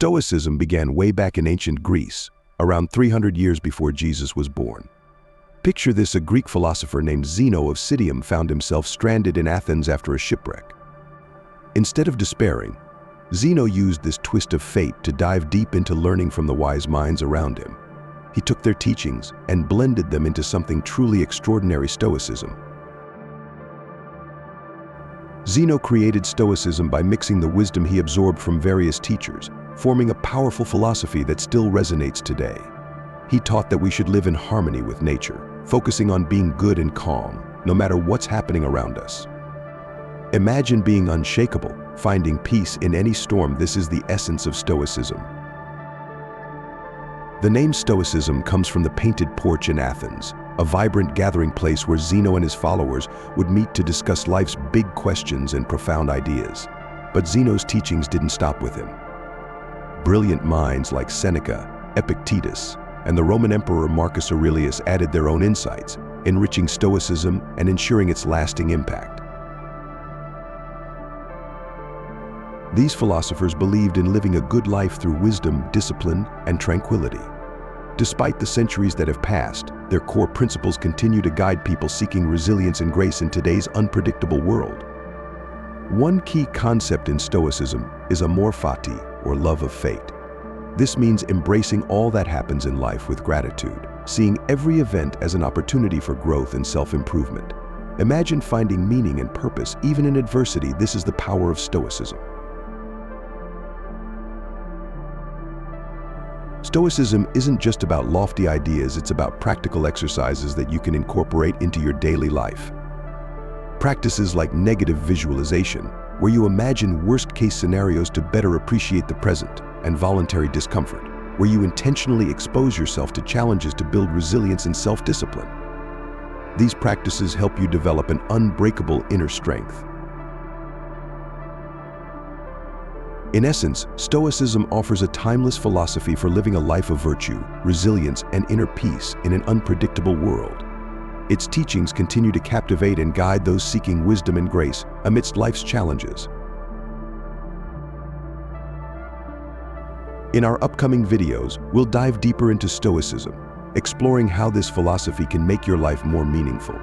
Stoicism began way back in ancient Greece, around 300 years before Jesus was born. Picture this: a Greek philosopher named Zeno of Citium found himself stranded in Athens after a shipwreck. Instead of despairing, Zeno used this twist of fate to dive deep into learning from the wise minds around him. He took their teachings and blended them into something truly extraordinary: Stoicism. Zeno created Stoicism by mixing the wisdom he absorbed from various teachers, forming a powerful philosophy that still resonates today. He taught that we should live in harmony with nature, focusing on being good and calm, no matter what's happening around us. Imagine being unshakable, finding peace in any storm. This is the essence of Stoicism. The name Stoicism comes from the painted porch in Athens, a vibrant gathering place where Zeno and his followers would meet to discuss life's big questions and profound ideas. But Zeno's teachings didn't stop with him. Brilliant minds like Seneca, Epictetus, and the Roman Emperor Marcus Aurelius added their own insights, enriching Stoicism and ensuring its lasting impact. These philosophers believed in living a good life through wisdom, discipline, and tranquility. Despite the centuries that have passed, their core principles continue to guide people seeking resilience and grace in today's unpredictable world. One key concept in Stoicism is amor fati, or love of fate. This means embracing all that happens in life with gratitude, seeing every event as an opportunity for growth and self-improvement. Imagine finding meaning and purpose even in adversity. This is the power of Stoicism. Stoicism isn't just about lofty ideas, it's about practical exercises that you can incorporate into your daily life. Practices like negative visualization, where you imagine worst-case scenarios to better appreciate the present, and voluntary discomfort, where you intentionally expose yourself to challenges to build resilience and self-discipline. These practices help you develop an unbreakable inner strength. In essence, Stoicism offers a timeless philosophy for living a life of virtue, resilience, and inner peace in an unpredictable world. Its teachings continue to captivate and guide those seeking wisdom and grace amidst life's challenges. In our upcoming videos, we'll dive deeper into Stoicism, exploring how this philosophy can make your life more meaningful.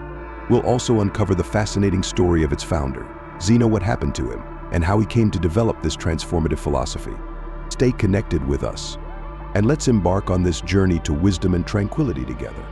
We'll also uncover the fascinating story of its founder, Zeno, what happened to him, and how he came to develop this transformative philosophy. Stay connected with us, and let's embark on this journey to wisdom and tranquility together.